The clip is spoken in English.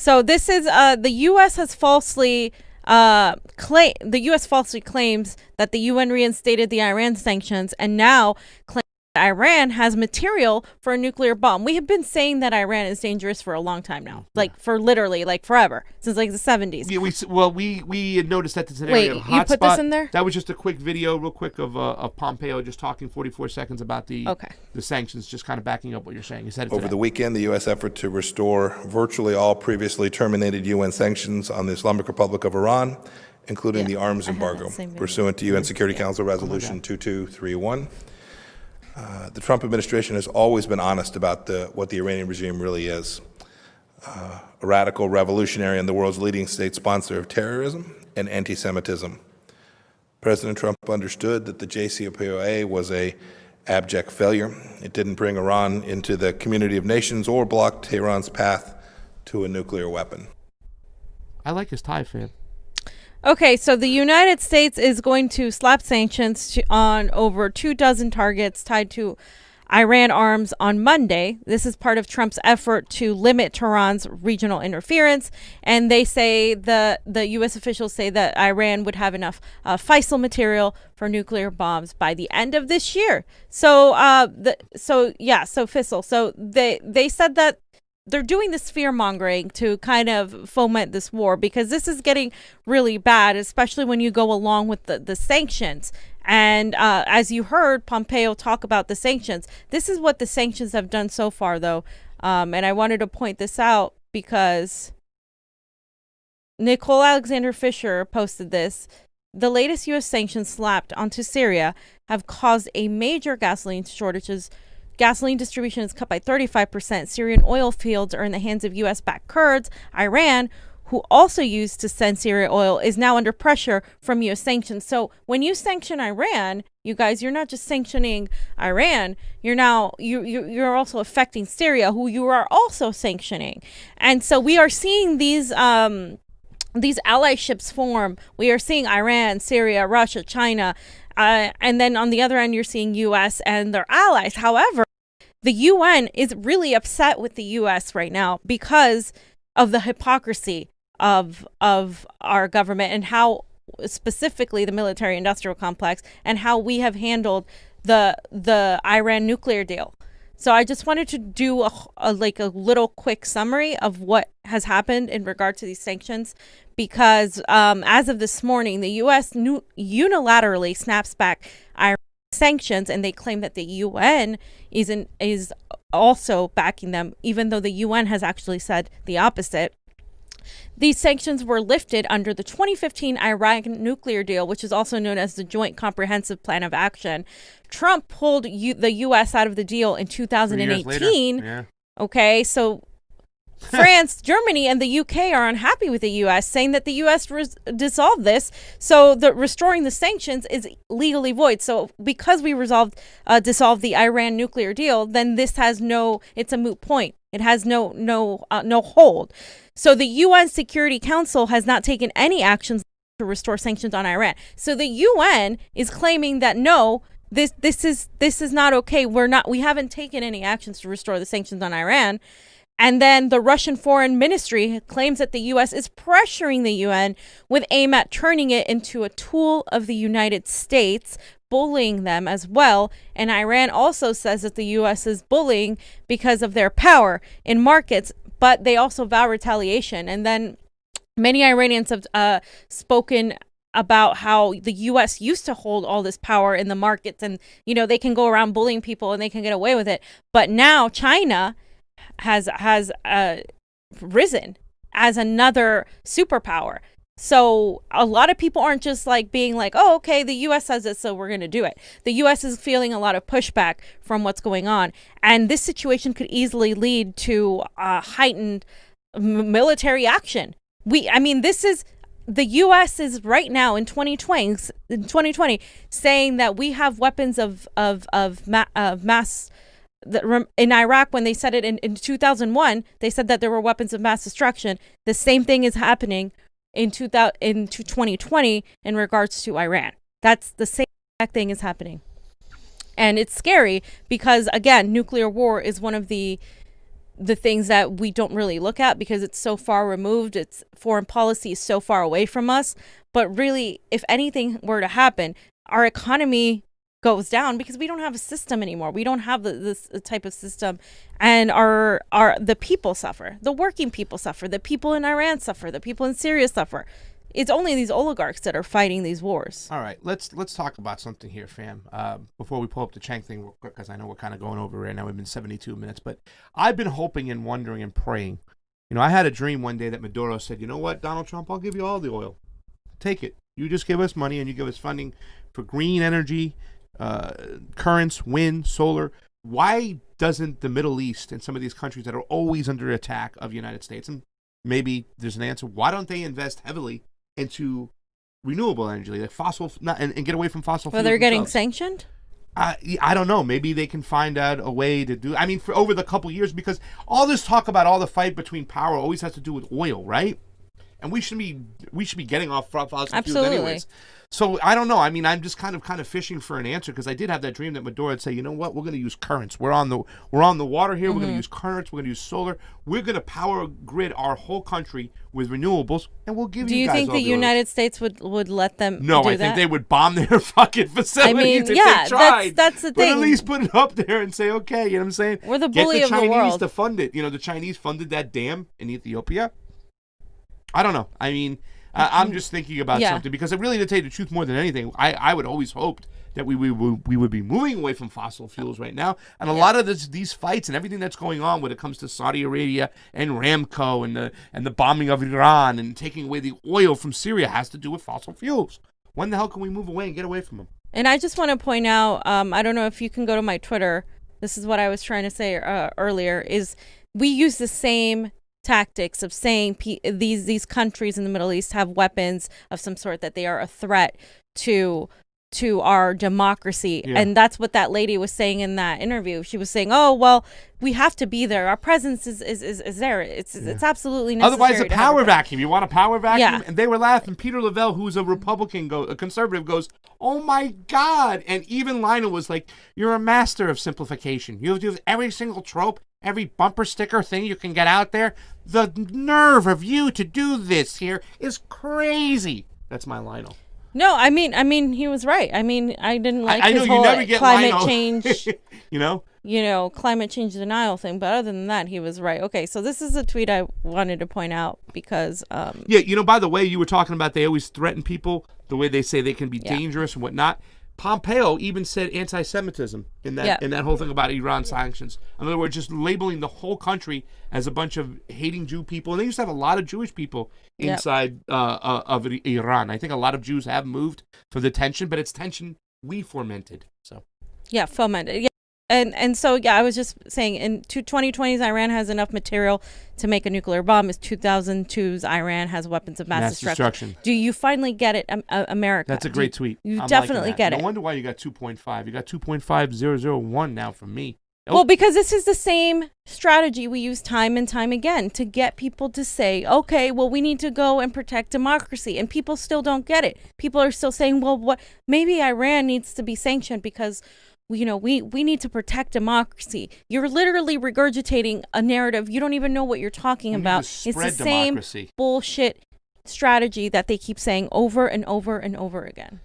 So this is the U.S. has falsely the U.S. falsely claims that the UN reinstated the Iran sanctions, and now claims that Iran has material for a nuclear bomb. We have been saying that Iran is dangerous for a long time now, like for literally like forever, since like the 70s. Yeah, we had noticed that it's an Wait, area of you put hotspot. this in there? That was just a quick video, real quick, of Pompeo just talking 44 seconds about the sanctions, just kind of backing up what you're saying. You said it Over today. the weekend, the U.S. effort to restore virtually all previously terminated UN sanctions on the Islamic Republic of Iran, including the arms embargo, pursuant to UN Security Council Resolution 2231. The Trump administration has always been honest about what the Iranian regime really is. A radical revolutionary and the world's leading state sponsor of terrorism and anti-Semitism. President Trump understood that the JCPOA was an abject failure. It didn't bring Iran into the community of nations or block Tehran's path to a nuclear weapon. I like his tie, fan. Okay, so the United States is going to slap sanctions on over 24 targets tied to Iran arms on Monday. This is part of Trump's effort to limit Tehran's regional interference. And they say the U.S. officials say that Iran would have enough fissile material for nuclear bombs by the end of this year. So fissile. So they said that they're doing this fear mongering to kind of foment this war, because this is getting really bad, especially when you go along with the sanctions. And as you heard Pompeo talk about the sanctions, this is what the sanctions have done so far, though. And I wanted to point this out because Nicole Alexander Fisher posted this. The latest U.S. sanctions slapped onto Syria have caused a major gasoline shortages. Gasoline distribution is cut by 35%. Syrian oil fields are in the hands of U.S.-backed Kurds. Iran, who also used to send Syria oil, is now under pressure from U.S. sanctions. So when you sanction Iran, you guys, you're not just sanctioning Iran. You're now you're also affecting Syria, who you are also sanctioning. And so we are seeing these allyships form. We are seeing Iran, Syria, Russia, China, and then on the other end, you're seeing U.S. and their allies. However, the UN is really upset with the U.S. right now because of the hypocrisy of our government and how specifically the military-industrial complex and how we have handled the Iran nuclear deal. So I just wanted to do a little quick summary of what has happened in regard to these sanctions, because as of this morning, the U.S. unilaterally snaps back Iran sanctions, and they claim that the UN is also backing them, even though the UN has actually said the opposite. These sanctions were lifted under the 2015 Iran nuclear deal, which is also known as the Joint Comprehensive Plan of Action. Trump pulled the U.S. out of the deal in 2018. Yeah. Okay, so France, Germany, and the UK are unhappy with the U.S., saying that the U.S. dissolved this, so the restoring the sanctions is legally void. So because we dissolved the Iran nuclear deal, then this has it's a moot point. It has no hold. So the UN Security Council has not taken any actions to restore sanctions on Iran. So the UN is claiming that no, this is not okay. We haven't taken any actions to restore the sanctions on Iran. And then the Russian Foreign Ministry claims that the U.S. is pressuring the UN with aim at turning it into a tool of the United States, bullying them as well. And Iran also says that the U.S. is bullying because of their power in markets, but they also vow retaliation. And then many Iranians have spoken about how the U.S. used to hold all this power in the markets, and, they can go around bullying people and they can get away with it. But now China has risen as another superpower. So a lot of people aren't just being like, oh, okay, the U.S. says it, so we're going to do it. The U.S. is feeling a lot of pushback from what's going on. And this situation could easily lead to heightened military action. The U.S. is right now in 2020 saying that we have weapons of mass. In Iraq, when they said it in 2001, they said that there were weapons of mass destruction. The same thing is happening in 2020 in regards to Iran. That's the same exact thing is happening. And it's scary because, again, nuclear war is one of the the things that we don't really look at because it's so far removed. It's foreign policy is so far away from us. But really, if anything were to happen, our economy goes down because we don't have a system anymore. We don't have this type of system, and the people suffer. The working people suffer. The people in Iran suffer. The people in Syria suffer. It's only these oligarchs that are fighting these wars. All right, let's talk about something here, fam. Before we pull up the Chang thing real quick, because I know we're kind of going over right now. We've been 72 minutes, but I've been hoping and wondering and praying. You know, I had a dream one day that Maduro said, "You know what, Donald Trump, I'll give you all the oil. Take it. You just give us money and you give us funding for green energy, currents, wind, solar." Why doesn't the Middle East and some of these countries that are always under attack of the United States, and maybe there's an answer, why don't they invest heavily into renewable energy, like fossil, and get away from fossil fuels? Well, they're getting themselves? sanctioned? I don't know. Maybe they can find out a way to do. I mean, for over the couple years, because all this talk about all the fight between power always has to do with oil, right? And we should be getting off fossil fuels anyways. So I don't know. I mean, I'm just kind of fishing for an answer, because I did have that dream that Maduro would say, "You know what? We're going to use currents. We're on the water here. We're going to use currents. We're going to use solar. We're going to power grid our whole country with renewables, and we'll give you guys all the oil." Do you think the United States would let them? No, do I that? think they would bomb their fucking facilities. I mean, if yeah, they tried. that's the But thing. at least put it up there and say, okay, you know what I'm saying? We're the bully Get of the the Chinese world. to fund it. You know, the Chinese funded that dam in Ethiopia. I don't know. I mean, I'm just thinking about something, because really, to tell you the truth, more than anything, I would always hoped that we would be moving away from fossil fuels right now. And a lot of these fights and everything that's going on when it comes to Saudi Arabia and Ramco and the bombing of Iran and taking away the oil from Syria has to do with fossil fuels. When the hell can we move away and get away from them? And I just want to point out, I don't know if you can go to my Twitter. This is what I was trying to say earlier, is we use the same tactics of saying these countries in the Middle East have weapons of some sort, that they are a threat to our democracy. And that's what that lady was saying in that interview. She was saying, "Oh, well, we have to be there. Our presence is there. It's absolutely necessary." Otherwise, a power vacuum. You want a power vacuum? Yeah. And they were laughing. Peter Lavelle, who's a Republican, a conservative, goes, "Oh my God!" And even Lionel was like, "You're a master of simplification. You have every single trope, every bumper sticker thing you can get out there. The nerve of you to do this here is crazy." That's my Lionel. No, I mean, he was right. I mean, I didn't like I his know whole you never get climate Lionel. change, you know, climate change denial thing. But other than that, he was right. Okay, so this is a tweet I wanted to point out because, by the way, you were talking about they always threaten people, the way they say they can be dangerous and whatnot. Pompeo even said anti-Semitism in that whole thing about Iran sanctions. In other words, just labeling the whole country as a bunch of hating Jew people. And they used to have a lot of Jewish people inside of Iran. I think a lot of Jews have moved for the tension, but it's tension we fomented. So fomented. Yeah. And so, I was just saying, in 2020's Iran has enough material to make a nuclear bomb. As 2002's Iran has weapons of mass destruction. Do you finally get it, America? That's a great tweet. You definitely get it. No wonder why you got 2.5. You got 2.5001 now from me. Well, because this is the same strategy we use time and time again to get people to say, okay, well, we need to go and protect democracy. And people still don't get it. People are still saying, well, what? Maybe Iran needs to be sanctioned because we need to protect democracy. You're literally regurgitating a narrative. You don't even know what you're talking about. It's the same bullshit strategy that they keep saying over and over and over again.